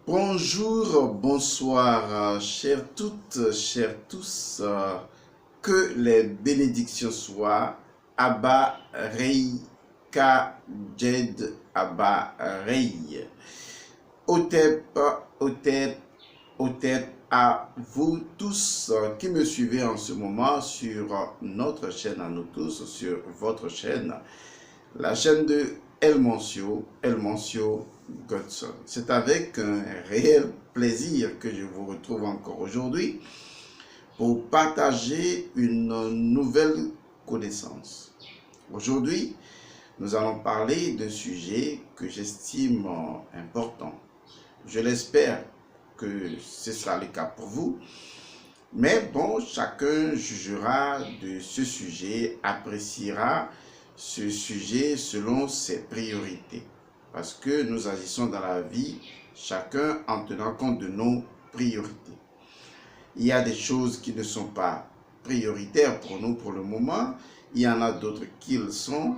Bonjour, bonsoir, chères toutes, chers tous, que les bénédictions soient. Abba Rei, Ka Jed Abba Rei. Otep, Otep, Otep à vous tous qui me suivez en ce moment sur notre chaîne à nous tous, sur votre chaîne, la chaîne de El Mancio Godson. C'est avec un réel plaisir que je vous retrouve encore aujourd'hui pour partager une nouvelle connaissance. Aujourd'hui, nous allons parler d'un sujet que j'estime important. Je l'espère que ce sera le cas pour vous. Mais bon, chacun jugera de ce sujet, appréciera ce sujet selon ses priorités. Parce que nous agissons dans la vie, chacun en tenant compte de nos priorités. Il y a des choses qui ne sont pas prioritaires pour nous pour le moment. Il y en a d'autres qui le sont.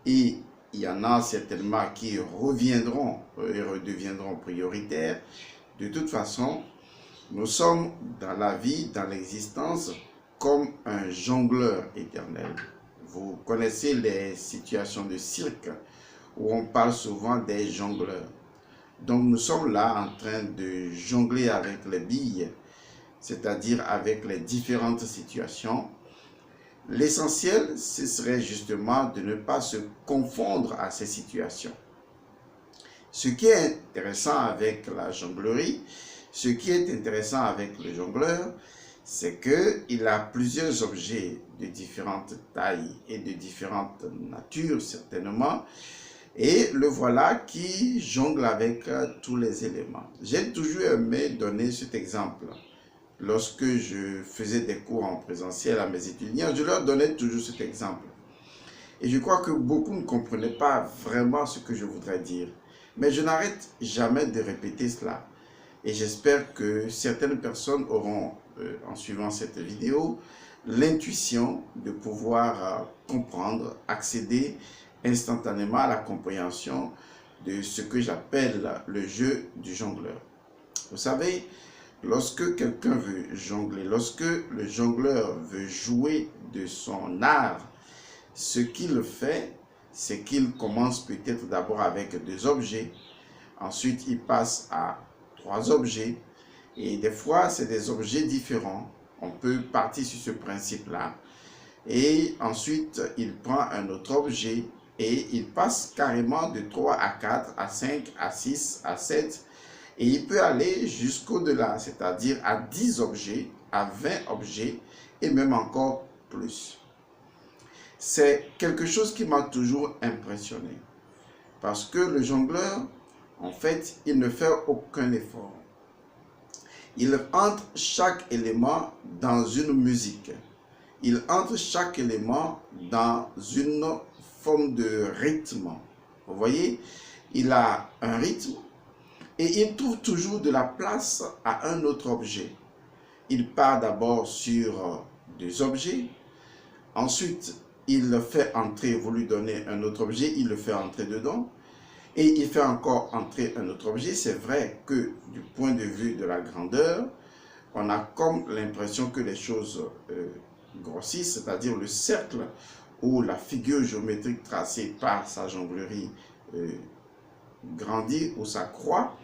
Et il y en a certainement qui reviendront et redeviendront prioritaires. De toute façon, nous sommes dans la vie, dans l'existence, comme un jongleur éternel. Vous connaissez les situations de cirque où on parle souvent des jongleurs. Donc nous sommes là en train de jongler avec les billes, c'est-à-dire avec les différentes situations. L'essentiel, ce serait justement de ne pas se confondre à ces situations. Ce qui est intéressant avec la jonglerie, ce qui est intéressant avec le jongleur, c'est qu'il a plusieurs objets de différentes tailles et de différentes natures certainement. Et le voilà qui jongle avec tous les éléments. J'ai toujours aimé donner cet exemple. Lorsque je faisais des cours en présentiel à mes étudiants, je leur donnais toujours cet exemple. Et je crois que beaucoup ne comprenaient pas vraiment ce que je voudrais dire. Mais je n'arrête jamais de répéter cela. Et j'espère que certaines personnes auront, en suivant cette vidéo, l'intuition de pouvoir comprendre, accéder instantanément à la compréhension de ce que j'appelle le jeu du jongleur. Vous savez, lorsque quelqu'un veut jongler, lorsque le jongleur veut jouer de son art, ce qu'il fait, c'est qu'il commence peut-être d'abord avec 2 objets, ensuite il passe à 3 objets, et des fois c'est des objets différents. On peut partir sur ce principe-là, et ensuite il prend un autre objet, et il passe carrément de 3 à 4, à 5, à 6, à 7, et il peut aller jusqu'au-delà, c'est-à-dire à 10 objets, à 20 objets, et même encore plus. C'est quelque chose qui m'a toujours impressionné, parce que le jongleur, en fait, il ne fait aucun effort. Il entre chaque élément dans une musique. Il entre chaque élément dans une forme de rythme. Vous voyez, il a un rythme et il trouve toujours de la place à un autre objet. Il part d'abord sur 2 objets. Ensuite, il le fait entrer, vous lui donnez un autre objet, il le fait entrer dedans. Et il fait encore entrer un autre objet. C'est vrai que du point de vue de la grandeur, on a comme l'impression que les choses grossissent, c'est-à-dire le cercle ou la figure géométrique tracée par sa jonglerie grandit ou s'accroît.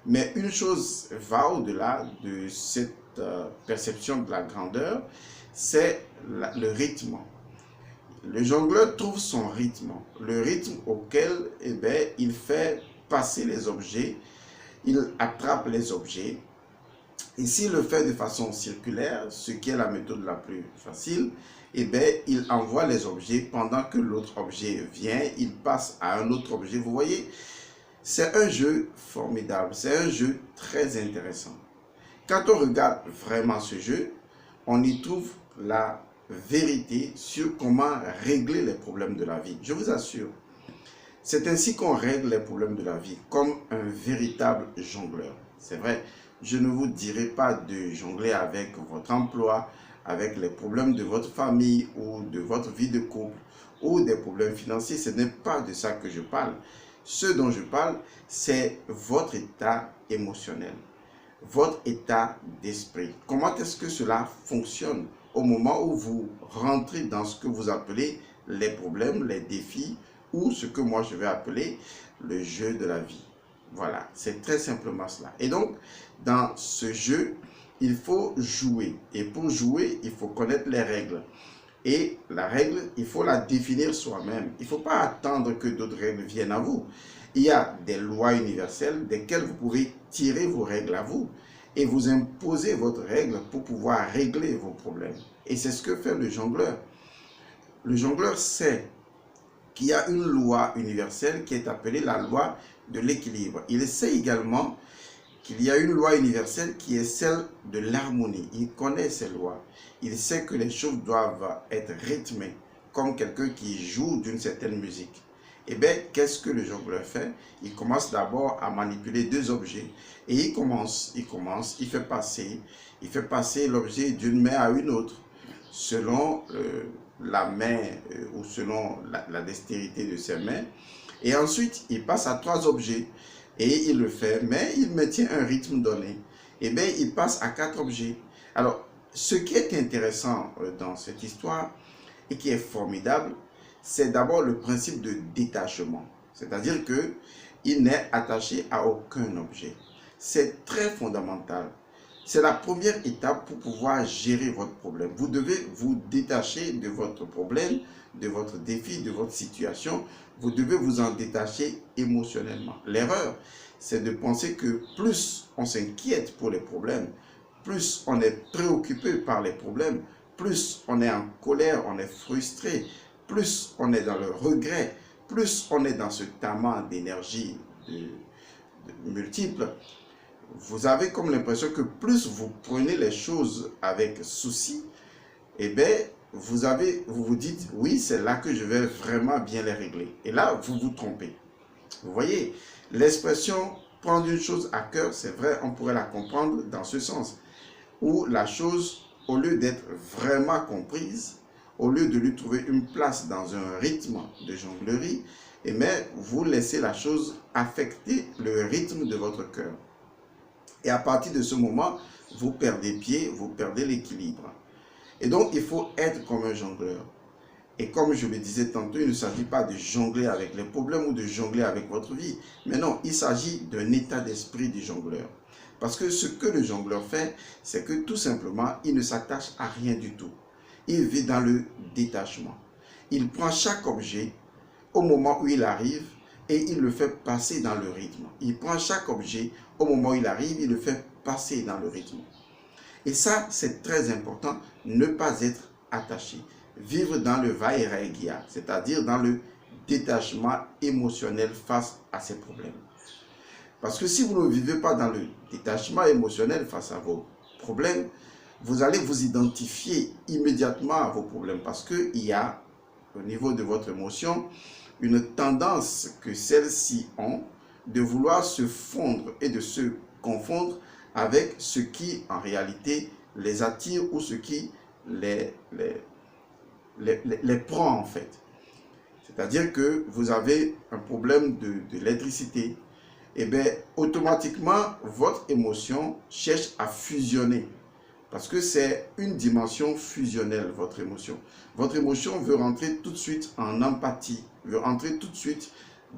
Mais une chose va au-delà de cette perception de la grandeur, c'est le rythme. Le jongleur trouve son rythme, le rythme auquel il fait passer les objets, il attrape les objets. Et s'il le fait de façon circulaire, ce qui est la méthode la plus facile, il envoie les objets pendant que l'autre objet vient, il passe à un autre objet. Vous voyez, c'est un jeu formidable, c'est un jeu très intéressant. Quand on regarde vraiment ce jeu, on y trouve la vérité sur comment régler les problèmes de la vie. Je vous assure, c'est ainsi qu'on règle les problèmes de la vie, comme un véritable jongleur. C'est vrai, je ne vous dirai pas de jongler avec votre emploi, avec les problèmes de votre famille ou de votre vie de couple ou des problèmes financiers. Ce n'est pas de ça que je parle. Ce dont je parle, c'est votre état émotionnel, votre état d'esprit. Comment est-ce que cela fonctionne au moment où vous rentrez dans ce que vous appelez les problèmes, les défis ou ce que moi je vais appeler le jeu de la vie. Voilà, c'est très simplement cela. Et donc, dans ce jeu, il faut jouer. Et pour jouer, il faut connaître les règles. Et la règle, il faut la définir soi-même. Il ne faut pas attendre que d'autres règles viennent à vous. Il y a des lois universelles desquelles vous pouvez tirer vos règles à vous et vous imposer votre règle pour pouvoir régler vos problèmes. Et c'est ce que fait le jongleur. Le jongleur sait qu'il y a une loi universelle qui est appelée la loi de l'équilibre. Il sait également qu'il y a une loi universelle qui est celle de l'harmonie. Il connaît ces lois. Il sait que les choses doivent être rythmées, comme quelqu'un qui joue d'une certaine musique. Eh bien, qu'est-ce que le jongleur fait? Il commence d'abord à manipuler deux objets et il fait passer l'objet d'une main à une autre selon la main ou selon la dextérité de ses mains. Et ensuite, il passe à trois objets et il le fait, mais il maintient un rythme donné. Et bien, il passe à quatre objets. Alors, ce qui est intéressant dans cette histoire et qui est formidable, c'est d'abord le principe de détachement. C'est-à-dire qu'il n'est attaché à aucun objet. C'est très fondamental. C'est la première étape pour pouvoir gérer votre problème. Vous devez vous détacher de votre problème, de votre défi, de votre situation. Vous devez vous en détacher émotionnellement. L'erreur, c'est de penser que plus on s'inquiète pour les problèmes, plus on est préoccupé par les problèmes, plus on est en colère, on est frustré, plus on est dans le regret, plus on est dans ce tamas d'énergie multiple. Vous avez comme l'impression que plus vous prenez les choses avec souci, eh bien, vous vous dites, oui, c'est là que je vais vraiment bien les régler. Et là, vous vous trompez. Vous voyez, l'expression prendre une chose à cœur, c'est vrai, on pourrait la comprendre dans ce sens, où la chose, au lieu d'être vraiment comprise, au lieu de lui trouver une place dans un rythme de jonglerie, eh bien, vous laissez la chose affecter le rythme de votre cœur. Et à partir de ce moment, vous perdez pied, vous perdez l'équilibre. Et donc, il faut être comme un jongleur. Et comme je le disais tantôt, il ne s'agit pas de jongler avec les problèmes ou de jongler avec votre vie. Mais non, il s'agit d'un état d'esprit du jongleur. Parce que ce que le jongleur fait, c'est que tout simplement, il ne s'attache à rien du tout. Il vit dans le détachement. Il prend chaque objet au moment où il arrive et il le fait passer dans le rythme. Il prend chaque objet au moment où il arrive, il le fait passer dans le rythme. Et ça, c'est très important, ne pas être attaché. Vivre dans le va-et-vient, c'est-à-dire dans le détachement émotionnel face à ces problèmes. Parce que si vous ne vivez pas dans le détachement émotionnel face à vos problèmes, vous allez vous identifier immédiatement à vos problèmes. Parce qu'il y a, au niveau de votre émotion, une tendance que celles-ci ont de vouloir se fondre et de se confondre avec ce qui, en réalité, les attire ou ce qui les prend, en fait. C'est-à-dire que vous avez un problème de l'électricité, et bien, automatiquement, votre émotion cherche à fusionner. Parce que c'est une dimension fusionnelle, votre émotion. Votre émotion veut rentrer tout de suite en empathie, veut rentrer tout de suite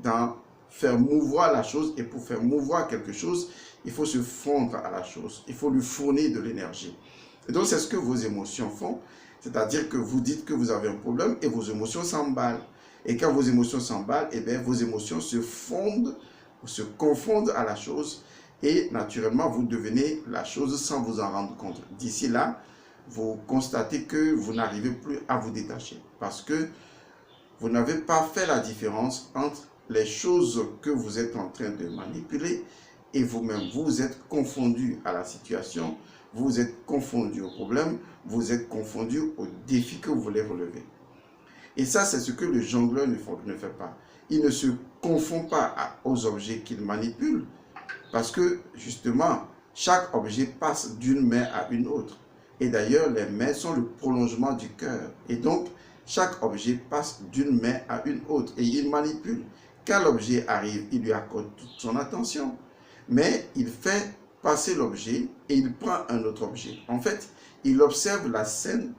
dans faire mouvoir la chose. Et pour faire mouvoir quelque chose, il faut se fondre à la chose. Il faut lui fournir de l'énergie. Et donc, c'est ce que vos émotions font. C'est-à-dire que vous dites que vous avez un problème et vos émotions s'emballent. Et quand vos émotions s'emballent, eh bien, vos émotions se fondent, ou se confondent à la chose. Et naturellement, vous devenez la chose sans vous en rendre compte. D'ici là, vous constatez que vous n'arrivez plus à vous détacher. Parce que vous n'avez pas fait la différence entre les choses que vous êtes en train de manipuler et vous-même. Vous êtes confondu à la situation, vous êtes confondu au problème, vous êtes confondu au défi que vous voulez relever. Et ça, c'est ce que le jongleur ne fait pas. Il ne se confond pas aux objets qu'il manipule, parce que, justement, chaque objet passe d'une main à une autre. Et d'ailleurs, les mains sont le prolongement du cœur. Et donc, chaque objet passe d'une main à une autre. Et il manipule. quand l'objet arrive, il lui accorde toute son attention, mais il fait passer l'objet et il prend un autre objet. En fait, il observe la scène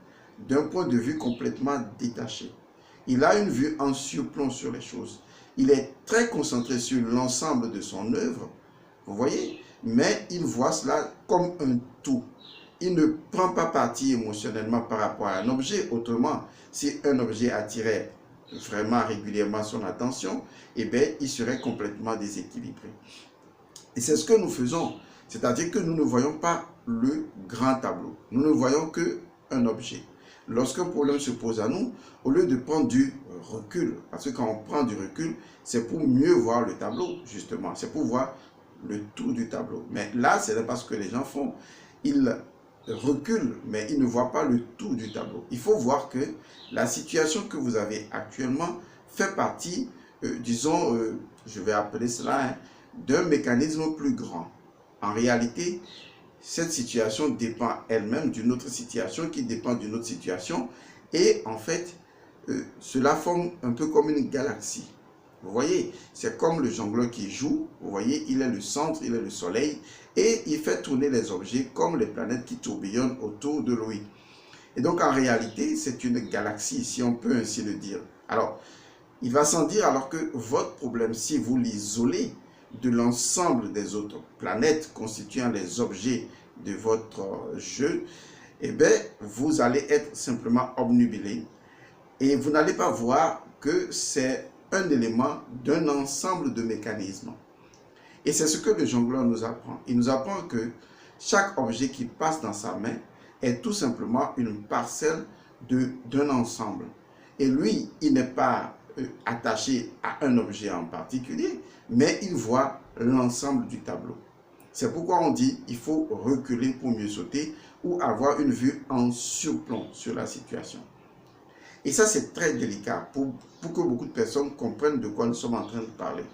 d'un point de vue complètement détaché. Il a une vue en surplomb sur les choses. Il est très concentré sur l'ensemble de son œuvre, vous voyez, mais il voit cela comme un tout. Il ne prend pas parti émotionnellement par rapport à un objet. Autrement, si un objet attirait vraiment régulièrement son attention, eh bien, il serait complètement déséquilibré. Et c'est ce que nous faisons. C'est-à-dire que nous ne voyons pas le grand tableau. Nous ne voyons qu'un objet. Lorsqu'un problème se pose à nous, au lieu de prendre du recul, parce que quand on prend du recul, c'est pour mieux voir le tableau, justement. C'est pour voir le tout du tableau. Mais là, c'est pas ce que les gens font. Ils reculent, mais ils ne voient pas le tout du tableau. Il faut voir que la situation que vous avez actuellement fait partie, disons, je vais appeler cela, d'un mécanisme plus grand. En réalité, cette situation dépend elle-même d'une autre situation qui dépend d'une autre situation. Et en fait, cela forme un peu comme une galaxie. Vous voyez, c'est comme le jongleur qui joue. Vous voyez, il est le centre, il est le soleil. Et il fait tourner les objets comme les planètes qui tourbillonnent autour de lui. Et donc, en réalité, c'est une galaxie, si on peut ainsi le dire. Alors, il va sans dire alors que votre problème, si vous l'isolez de l'ensemble des autres planètes constituant les objets de votre jeu, eh bien, vous allez être simplement obnubilé et vous n'allez pas voir que c'est un élément d'un ensemble de mécanismes. Et c'est ce que le jongleur nous apprend. Il nous apprend que chaque objet qui passe dans sa main est tout simplement une parcelle d'un ensemble. Et lui, il n'est pas attaché à un objet en particulier, mais il voit l'ensemble du tableau. C'est pourquoi on dit qu'il faut reculer pour mieux sauter ou avoir une vue en surplomb sur la situation. Et ça, c'est très délicat pour que beaucoup de personnes comprennent de quoi nous sommes en train de parler.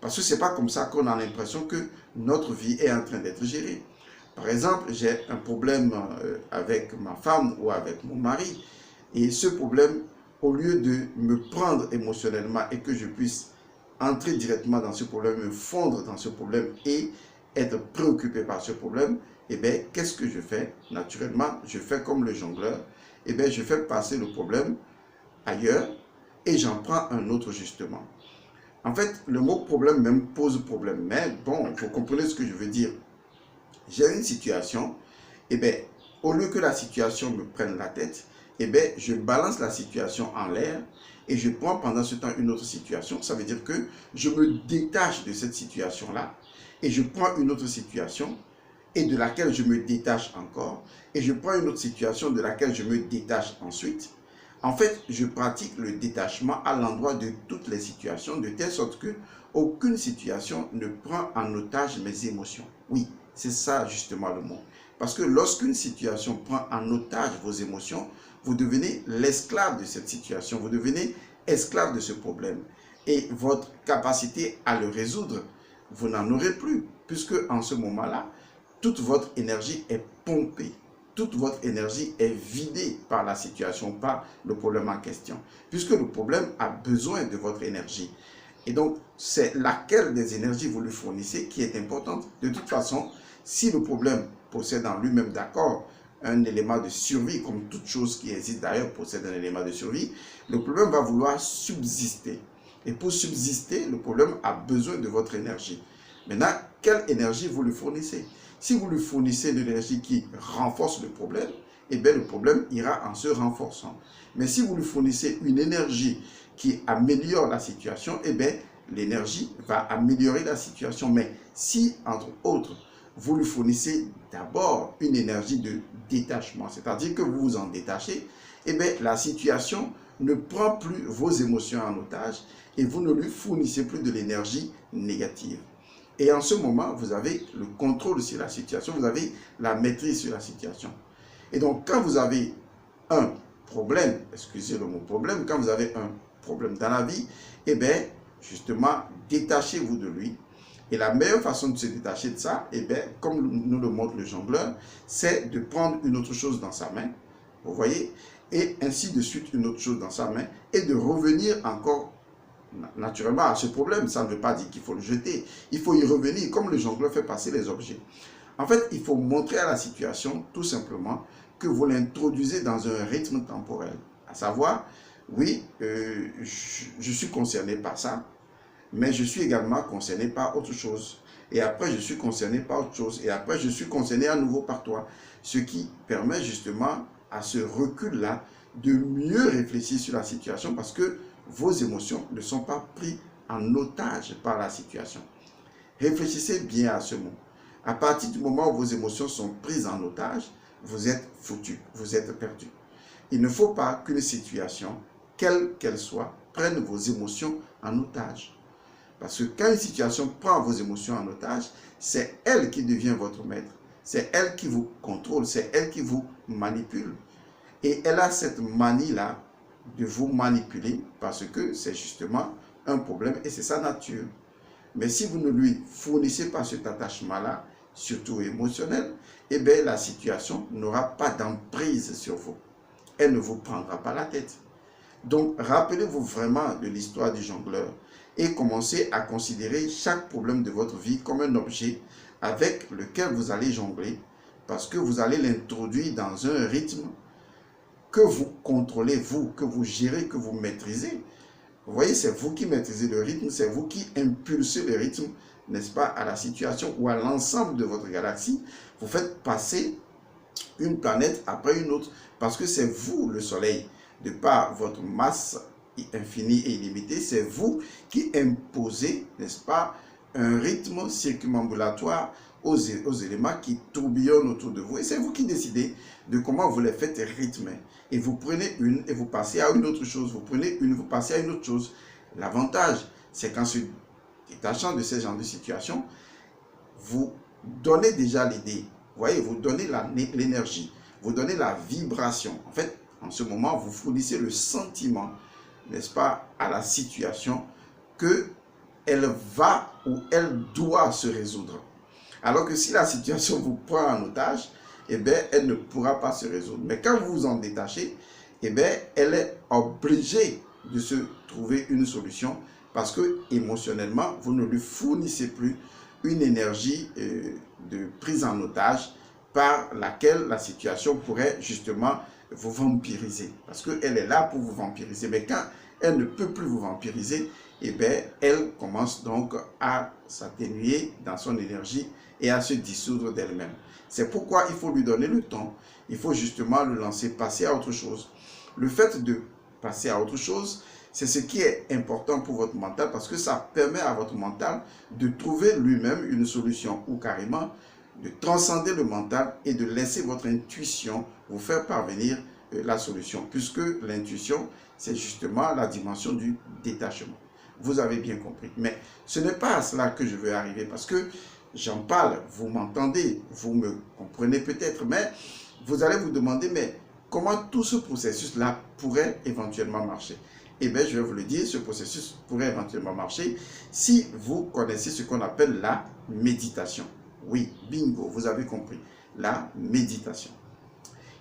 Parce que ce n'est pas comme ça qu'on a l'impression que notre vie est en train d'être gérée. Par exemple, j'ai un problème avec ma femme ou avec mon mari. Et ce problème, au lieu de me prendre émotionnellement et que je puisse entrer directement dans ce problème, me fondre dans ce problème et être préoccupé par ce problème, eh bien, qu'est-ce que je fais? Naturellement, je fais comme le jongleur. Eh bien, je fais passer le problème ailleurs et j'en prends un autre justement. En fait, le mot problème même pose problème. Mais bon, vous comprenez ce que je veux dire. J'ai une situation, et bien, au lieu que la situation me prenne la tête, et bien, je balance la situation en l'air et je prends pendant ce temps une autre situation. Ça veut dire que je me détache de cette situation-là et je prends une autre situation et de laquelle je me détache encore et je prends une autre situation de laquelle je me détache ensuite. En fait, je pratique le détachement à l'endroit de toutes les situations, de telle sorte que aucune situation ne prend en otage mes émotions. Oui, c'est ça justement le mot. Parce que lorsqu'une situation prend en otage vos émotions, vous devenez l'esclave de cette situation, vous devenez esclave de ce problème. Et votre capacité à le résoudre, vous n'en aurez plus, puisque en ce moment-là, toute votre énergie est pompée. Toute votre énergie est vidée par la situation, par le problème en question. Puisque le problème a besoin de votre énergie. Et donc, c'est laquelle des énergies vous lui fournissez qui est importante. De toute façon, si le problème possède en lui-même, d'accord, un élément de survie, comme toute chose qui existe d'ailleurs possède un élément de survie, le problème va vouloir subsister. Et pour subsister, le problème a besoin de votre énergie. Maintenant, quelle énergie vous lui fournissez? Si vous lui fournissez de l'énergie qui renforce le problème, eh bien le problème ira en se renforçant. Mais si vous lui fournissez une énergie qui améliore la situation, eh bien l'énergie va améliorer la situation. Mais si, entre autres, vous lui fournissez d'abord une énergie de détachement, c'est-à-dire que vous vous en détachez, eh bien la situation ne prend plus vos émotions en otage et vous ne lui fournissez plus de l'énergie négative. Et en ce moment, vous avez le contrôle sur la situation, vous avez la maîtrise sur la situation. Et donc, quand vous avez un problème, excusez le mot problème, quand vous avez un problème dans la vie, eh bien, justement, détachez-vous de lui. Et la meilleure façon de se détacher de ça, eh bien, comme nous le montre le jongleur, c'est de prendre une autre chose dans sa main, vous voyez, et ainsi de suite une autre chose dans sa main, et de revenir encore naturellement à ce problème. Ça ne veut pas dire qu'il faut le jeter. Il faut y revenir, comme le jongleur fait passer les objets. En fait, il faut montrer à la situation, tout simplement, que vous l'introduisez dans un rythme temporel. À savoir, oui, je suis concerné par ça, mais je suis également concerné par autre chose. Et après, je suis concerné par autre chose. Et après, je suis concerné à nouveau par toi. Ce qui permet justement à ce recul-là de mieux réfléchir sur la situation parce que vos émotions ne sont pas prises en otage par la situation. Réfléchissez bien à ce mot. À partir du moment où vos émotions sont prises en otage, vous êtes foutu, vous êtes perdu. Il ne faut pas qu'une situation, quelle qu'elle soit, prenne vos émotions en otage. Parce que quand une situation prend vos émotions en otage, c'est elle qui devient votre maître. C'est elle qui vous contrôle, c'est elle qui vous manipule. Et elle a cette manie-là de vous manipuler parce que c'est justement un problème et c'est sa nature. Mais si vous ne lui fournissez pas cet attachement-là, surtout émotionnel, eh bien la situation n'aura pas d'emprise sur vous. Elle ne vous prendra pas la tête. Donc, rappelez-vous vraiment de l'histoire du jongleur et commencez à considérer chaque problème de votre vie comme un objet avec lequel vous allez jongler parce que vous allez l'introduire dans un rythme que vous contrôlez, vous, que vous gérez, que vous maîtrisez. Vous voyez, c'est vous qui maîtrisez le rythme, c'est vous qui impulsez le rythme, n'est-ce pas, à la situation ou à l'ensemble de votre galaxie. Vous faites passer une planète après une autre parce que c'est vous, le soleil, de par votre masse infinie et illimitée, c'est vous qui imposez, n'est-ce pas, un rythme circumambulatoire aux éléments qui tourbillonnent autour de vous. Et c'est vous qui décidez de comment vous les faites rythmer. Et vous prenez une et vous passez à une autre chose. Vous prenez une, vous passez à une autre chose. L'avantage, c'est qu'en se détachant de ce genre de situation, vous donnez déjà l'idée. Vous voyez, vous donnez l'énergie, vous donnez la vibration. En fait, en ce moment, vous fournissez le sentiment, n'est-ce pas, à la situation qu'elle va ou elle doit se résoudre. Alors que si la situation vous prend en otage, eh bien, elle ne pourra pas se résoudre. Mais quand vous vous en détachez, eh bien, elle est obligée de se trouver une solution parce que émotionnellement, vous ne lui fournissez plus une énergie de prise en otage par laquelle la situation pourrait justement vous vampiriser. Parce qu'elle est là pour vous vampiriser. Mais quand elle ne peut plus vous vampiriser, eh bien, elle commence donc à s'atténuer dans son énergie et à se dissoudre d'elle-même. C'est pourquoi il faut lui donner le temps. Il faut justement le lancer passer à autre chose. Le fait de passer à autre chose, c'est ce qui est important pour votre mental parce que ça permet à votre mental de trouver lui-même une solution ou carrément de transcender le mental et de laisser votre intuition vous faire parvenir la solution puisque l'intuition, c'est justement la dimension du détachement. Vous avez bien compris. Mais ce n'est pas à cela que je veux arriver parce que j'en parle, vous m'entendez, vous me comprenez peut-être, mais vous allez vous demander, mais comment tout ce processus-là pourrait éventuellement marcher? Eh bien, je vais vous le dire, ce processus pourrait éventuellement marcher si vous connaissez ce qu'on appelle la méditation. Oui, bingo, vous avez compris, la méditation.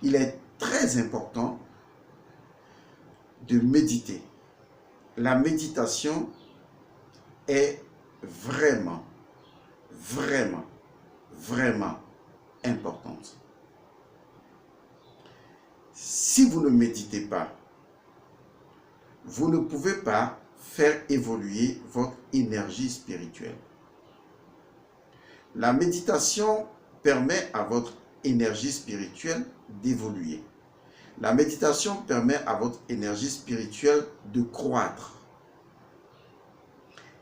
Il est très important de méditer. La méditation est vraiment importante. Si vous ne méditez pas, vous ne pouvez pas faire évoluer votre énergie spirituelle. La méditation permet à votre énergie spirituelle d'évoluer. La méditation permet à votre énergie spirituelle de croître.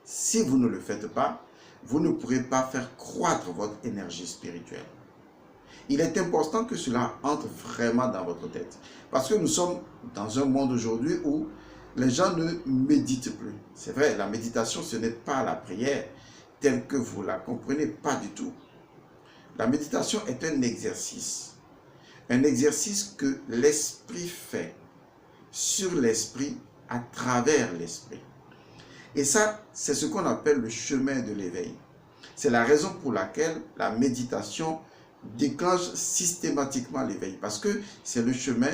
Si vous ne le faites pas, vous ne pourrez pas faire croître votre énergie spirituelle. Il est important que cela entre vraiment dans votre tête. Parce que nous sommes dans un monde aujourd'hui où les gens ne méditent plus. C'est vrai, la méditation, ce n'est pas la prière telle que vous la comprenez, pas du tout. La méditation est un exercice que l'esprit fait sur l'esprit, à travers l'esprit. Et ça, c'est ce qu'on appelle le chemin de l'éveil. C'est la raison pour laquelle la méditation déclenche systématiquement l'éveil. Parce que c'est le chemin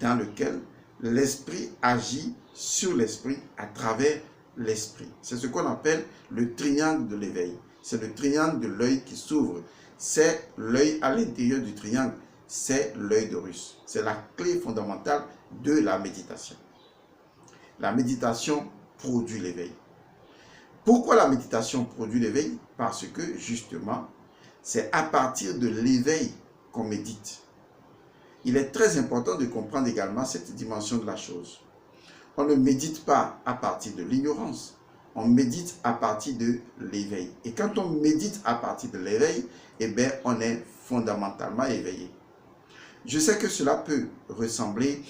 dans lequel l'esprit agit sur l'esprit à travers l'esprit. C'est ce qu'on appelle le triangle de l'éveil. C'est le triangle de l'œil qui s'ouvre. C'est l'œil à l'intérieur du triangle. C'est l'œil d'Horus. C'est la clé fondamentale de la méditation. La méditation produit l'éveil. Pourquoi la méditation produit l'éveil? Parce que justement, c'est à partir de l'éveil qu'on médite. Il est très important de comprendre également cette dimension de la chose. On ne médite pas à partir de l'ignorance, on médite à partir de l'éveil. Et quand on médite à partir de l'éveil, eh bien, on est fondamentalement éveillé. Je sais que cela peut ressembler,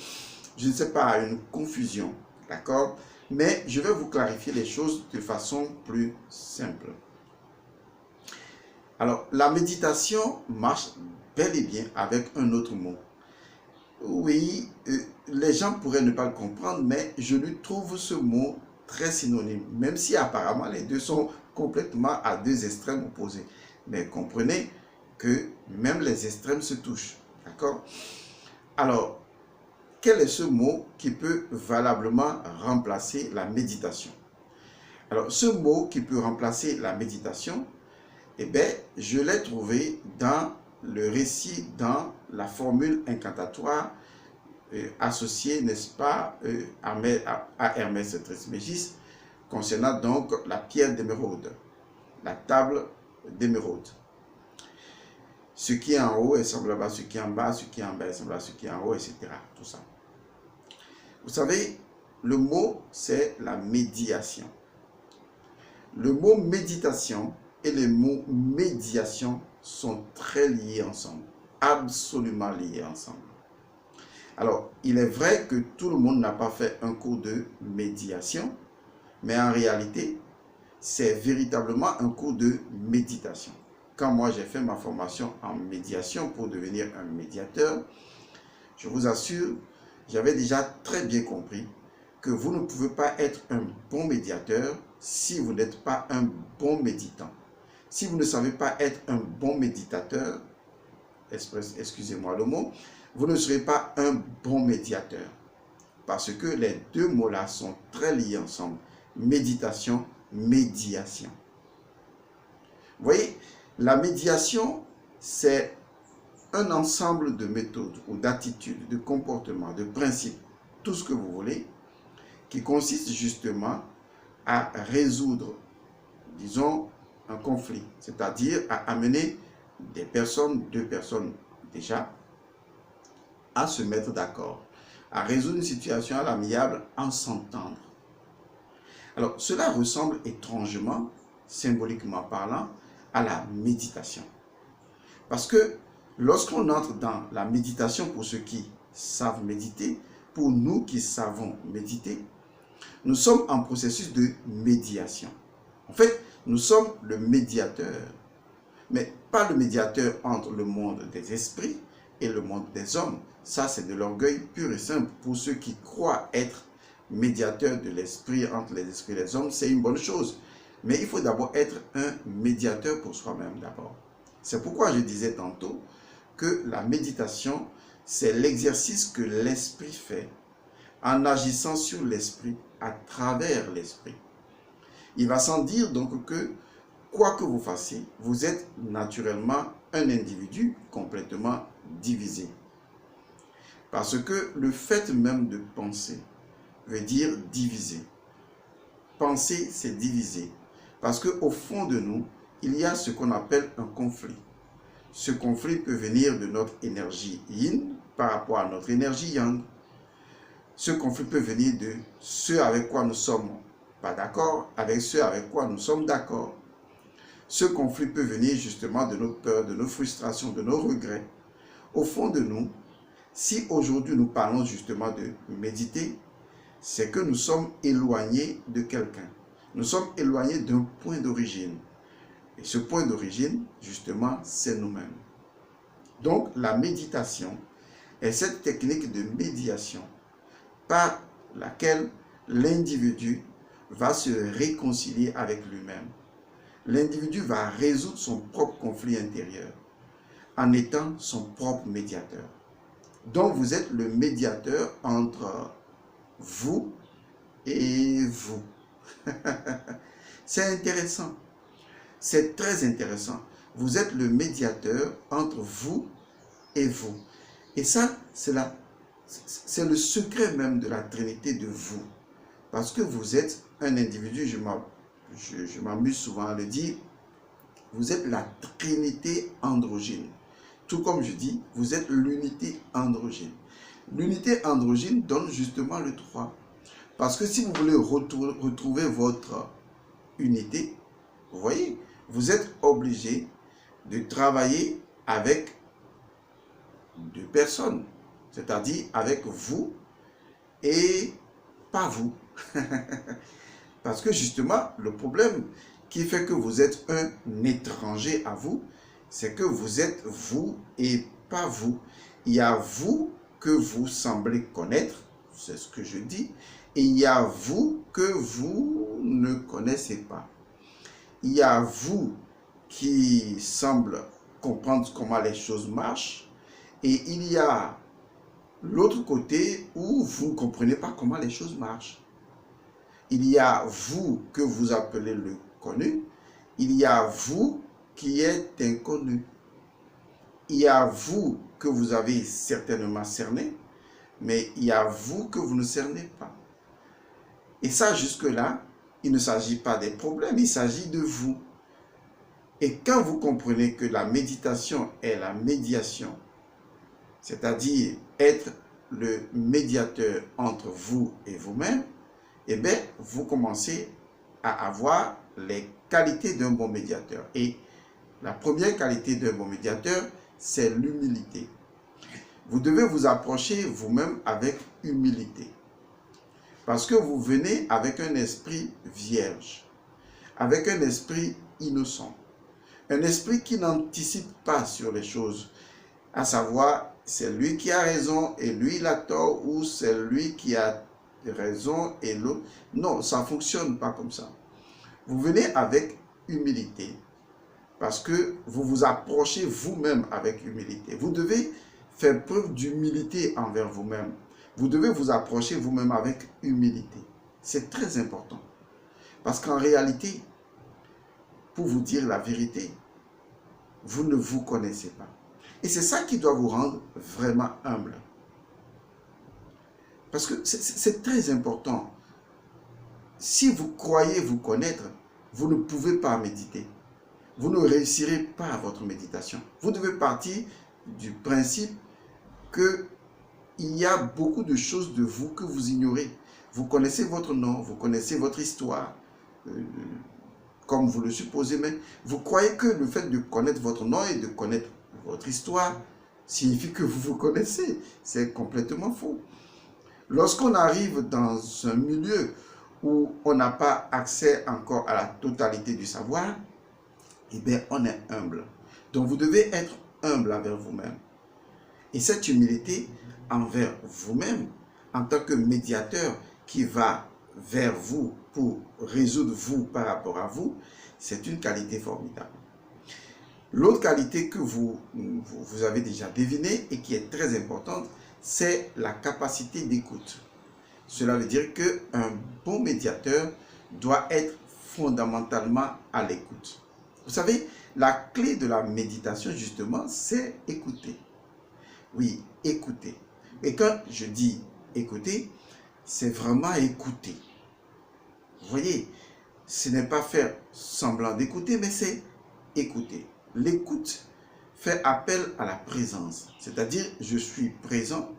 je ne sais pas, à une confusion, d'accord? Mais je vais vous clarifier les choses de façon plus simple. Alors, la méditation marche bel et bien avec un autre mot. Oui, les gens pourraient ne pas le comprendre, mais je lui trouve ce mot très synonyme, même si apparemment les deux sont complètement à deux extrêmes opposés. Mais comprenez que même les extrêmes se touchent, d'accord? Alors, quel est ce mot qui peut valablement remplacer la méditation? Alors, ce mot qui peut remplacer la méditation, eh bien, je l'ai trouvé dans le récit, dans la formule incantatoire associée, n'est-ce pas, à Hermès Trismégis, concernant donc la pierre d'émeraude, la table d'émeraude. Ce qui est en haut est semblable à ce qui est en bas, ce qui est en bas est semblable à ce qui est en haut, etc. Tout ça. Vous savez, le mot, c'est la médiation. Le mot méditation et le mot médiation sont très liés ensemble, absolument liés ensemble. Alors, il est vrai que tout le monde n'a pas fait un cours de médiation, mais en réalité, c'est véritablement un cours de méditation. Quand moi j'ai fait ma formation en médiation pour devenir un médiateur, je vous assure, j'avais déjà très bien compris que vous ne pouvez pas être un bon médiateur si vous n'êtes pas un bon méditant. Si vous ne savez pas être un bon méditateur, excusez-moi le mot, vous ne serez pas un bon médiateur. Parce que les deux mots-là sont très liés ensemble. Méditation, médiation. Vous voyez, la médiation, c'est un ensemble de méthodes ou d'attitudes, de comportements, de principes, tout ce que vous voulez, qui consiste justement à résoudre, disons, un conflit, c'est-à-dire à amener des personnes, deux personnes déjà, à se mettre d'accord, à résoudre une situation à l'amiable en s'entendre. Alors, cela ressemble étrangement, symboliquement parlant, à la méditation. Parce que lorsqu'on entre dans la méditation, pour ceux qui savent méditer, pour nous qui savons méditer, nous sommes en processus de médiation. En fait, nous sommes le médiateur, mais pas le médiateur entre le monde des esprits et le monde des hommes. Ça, c'est de l'orgueil pur et simple. Pour ceux qui croient être médiateur de l'esprit entre les esprits et les hommes, c'est une bonne chose. Mais il faut d'abord être un médiateur pour soi-même d'abord. C'est pourquoi je disais tantôt que la méditation, c'est l'exercice que l'esprit fait en agissant sur l'esprit, à travers l'esprit. Il va sans dire donc que, quoi que vous fassiez, vous êtes naturellement un individu complètement divisé. Parce que le fait même de penser veut dire diviser. Penser, c'est diviser. Parce qu'au fond de nous, il y a ce qu'on appelle un conflit. Ce conflit peut venir de notre énergie yin par rapport à notre énergie yang. Ce conflit peut venir de ce avec quoi nous ne sommes pas d'accord, avec ce avec quoi nous sommes d'accord. Ce conflit peut venir justement de nos peurs, de nos frustrations, de nos regrets. Au fond de nous, si aujourd'hui nous parlons justement de méditer, c'est que nous sommes éloignés de quelqu'un. Nous sommes éloignés d'un point d'origine. Et ce point d'origine, justement, c'est nous-mêmes. Donc, la méditation est cette technique de médiation par laquelle l'individu va se réconcilier avec lui-même. L'individu va résoudre son propre conflit intérieur en étant son propre médiateur. Donc, vous êtes le médiateur entre vous et vous. C'est intéressant. C'est très intéressant. Vous êtes le médiateur entre vous et vous. Et ça, c'est le secret même de la Trinité de vous. Parce que vous êtes un individu, je m'amuse souvent à le dire, vous êtes la Trinité androgyne. Tout comme je dis, vous êtes l'unité androgyne. L'unité androgyne donne justement le 3. Parce que si vous voulez retrouver votre unité, vous voyez, vous êtes obligé de travailler avec deux personnes, c'est-à-dire avec vous et pas vous. Parce que justement, le problème qui fait que vous êtes un étranger à vous, c'est que vous êtes vous et pas vous. Il y a vous que vous semblez connaître, c'est ce que je dis, et il y a vous que vous ne connaissez pas. Il y a vous qui semble comprendre comment les choses marchent, et il y a l'autre côté où vous ne comprenez pas comment les choses marchent. Il y a vous que vous appelez le connu, il y a vous qui êtes inconnu. Il y a vous que vous avez certainement cerné, mais il y a vous que vous ne cernez pas. Et ça, jusque-là, il ne s'agit pas des problèmes, il s'agit de vous. Et quand vous comprenez que la méditation est la médiation, c'est-à-dire être le médiateur entre vous et vous-même, eh bien, vous commencez à avoir les qualités d'un bon médiateur. Et la première qualité d'un bon médiateur, c'est l'humilité. Vous devez vous approcher vous-même avec humilité. Parce que vous venez avec un esprit vierge, avec un esprit innocent, un esprit qui n'anticipe pas sur les choses, à savoir, c'est lui qui a raison et lui il a tort, ou c'est lui qui a raison et l'autre. Non, ça ne fonctionne pas comme ça. Vous venez avec humilité, parce que vous vous approchez vous-même avec humilité. Vous devez faire preuve d'humilité envers vous-même. Vous devez vous approcher vous-même avec humilité. C'est très important. Parce qu'en réalité, pour vous dire la vérité, vous ne vous connaissez pas. Et c'est ça qui doit vous rendre vraiment humble. Parce que c'est très important. Si vous croyez vous connaître, vous ne pouvez pas méditer. Vous ne réussirez pas votre méditation. Vous devez partir du principe que il y a beaucoup de choses de vous que vous ignorez. Vous connaissez votre nom, vous connaissez votre histoire, comme vous le supposez, mais vous croyez que le fait de connaître votre nom et de connaître votre histoire signifie que vous vous connaissez. C'est complètement faux. Lorsqu'on arrive dans un milieu où on n'a pas accès encore à la totalité du savoir, eh bien, on est humble. Donc, vous devez être humble envers vous-même. Et cette humilité envers vous-même, en tant que médiateur qui va vers vous pour résoudre vous par rapport à vous, c'est une qualité formidable. L'autre qualité que vous avez déjà devinée et qui est très importante, c'est la capacité d'écoute. Cela veut dire qu'un bon médiateur doit être fondamentalement à l'écoute. Vous savez, la clé de la méditation, justement, c'est écouter. Oui, écouter. Et quand je dis écouter, c'est vraiment écouter. Vous voyez, ce n'est pas faire semblant d'écouter, mais c'est écouter. L'écoute fait appel à la présence. C'est-à-dire, je suis présent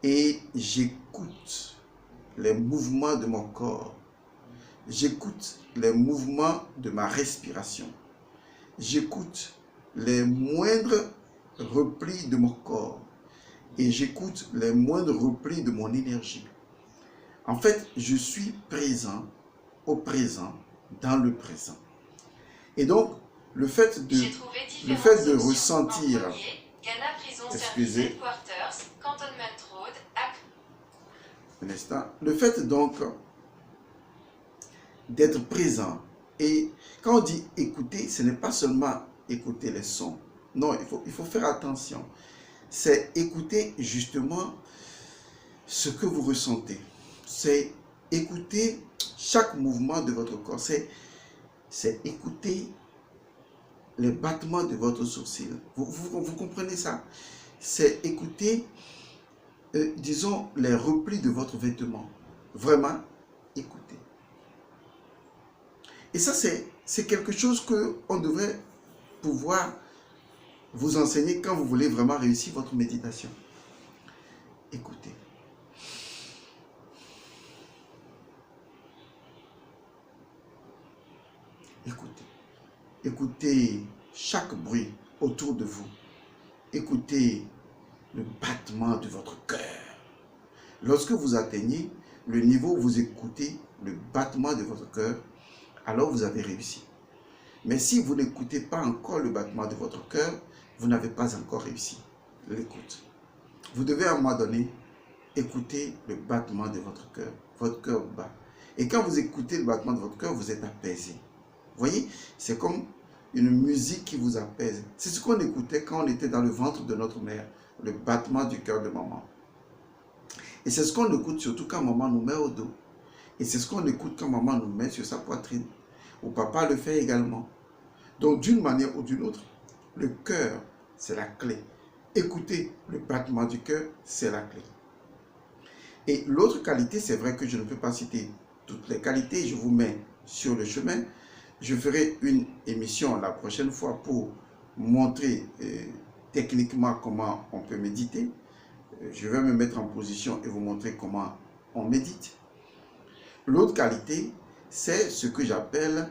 et j'écoute les mouvements de mon corps. J'écoute les mouvements de ma respiration. J'écoute les moindres replis de mon corps. Et j'écoute les moindres replis de mon énergie. En fait, je suis présent au présent, dans le présent. Et donc, le fait de ressentir, excusez, un instant, le fait donc d'être présent, et quand on dit écouter, ce n'est pas seulement écouter les sons, non, il faut faire attention, c'est écouter justement ce que vous ressentez, c'est écouter chaque mouvement de votre corps. C'est écouter les battements de votre sourcil. Vous comprenez ça? C'est écouter, disons, les replis de votre vêtement. Vraiment, écouter. Et ça, c'est quelque chose qu'on devrait pouvoir vous enseigner quand vous voulez vraiment réussir votre méditation. Écoutez. Écoutez. Écoutez chaque bruit autour de vous. Écoutez le battement de votre cœur. Lorsque vous atteignez le niveau où vous écoutez le battement de votre cœur, alors vous avez réussi. Mais si vous n'écoutez pas encore le battement de votre cœur, vous n'avez pas encore réussi l'écoute. Vous devez à un moment donné écouter le battement de votre cœur. Votre cœur bat. Et quand vous écoutez le battement de votre cœur, vous êtes apaisé. Vous voyez, c'est comme une musique qui vous apaise. C'est ce qu'on écoutait quand on était dans le ventre de notre mère, le battement du cœur de maman. Et c'est ce qu'on écoute surtout quand maman nous met au dos. Et c'est ce qu'on écoute quand maman nous met sur sa poitrine. Ou papa le fait également. Donc d'une manière ou d'une autre, le cœur, c'est la clé. Écouter le battement du cœur, c'est la clé. Et l'autre qualité, c'est vrai que je ne peux pas citer toutes les qualités, je vous mets sur le chemin. Je ferai une émission la prochaine fois pour montrer techniquement comment on peut méditer. Je vais me mettre en position et vous montrer comment on médite. L'autre qualité, c'est ce que j'appelle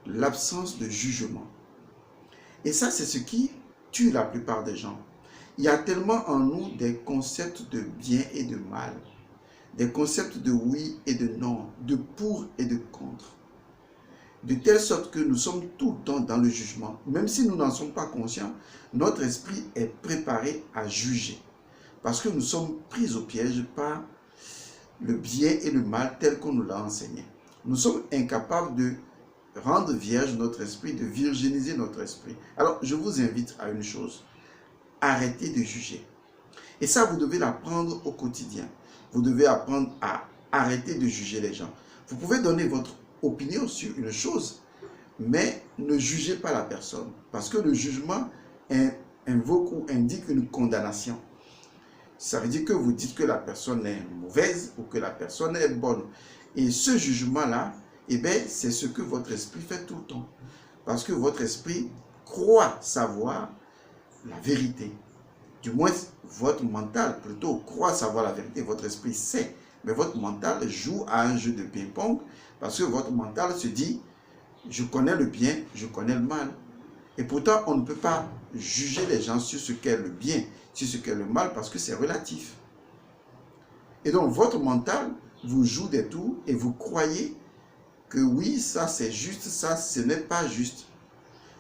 l'absence de jugement. Et ça, c'est ce qui tue la plupart des gens. Il y a tellement en nous des concepts de bien et de mal, des concepts de oui et de non, de pour et de contre, de telle sorte que nous sommes tout le temps dans le jugement. Même si nous n'en sommes pas conscients, notre esprit est préparé à juger, parce que nous sommes pris au piège par le bien et le mal tel qu'on nous l'a enseigné. Nous sommes incapables de rendre vierge notre esprit, de virginiser notre esprit. Alors, je vous invite à une chose. Arrêtez de juger. Et ça, vous devez l'apprendre au quotidien. Vous devez apprendre à arrêter de juger les gens. Vous pouvez donner votre opinion sur une chose, mais ne jugez pas la personne. Parce que le jugement invoque ou indique une condamnation. Ça veut dire que vous dites que la personne est mauvaise ou que la personne est bonne. Et ce jugement-là, eh bien, c'est ce que votre esprit fait tout le temps. Parce que votre esprit croit savoir la vérité. Du moins, votre mental plutôt croit savoir la vérité. Votre esprit sait. Mais votre mental joue à un jeu de ping-pong parce que votre mental se dit, je connais le bien, je connais le mal. Et pourtant, on ne peut pas juger les gens sur ce qu'est le bien, sur ce qu'est le mal, parce que c'est relatif. Et donc, votre mental vous joue des tours et vous croyez que oui, ça c'est juste, ça ce n'est pas juste.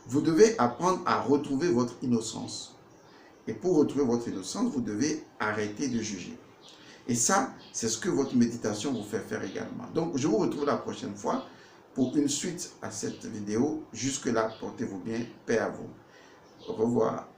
Vous devez apprendre à retrouver votre innocence. Et pour retrouver votre innocence, vous devez arrêter de juger. Et ça, c'est ce que votre méditation vous fait faire également. Donc, je vous retrouve la prochaine fois pour une suite à cette vidéo. Jusque-là, portez-vous bien. Paix à vous. Au revoir.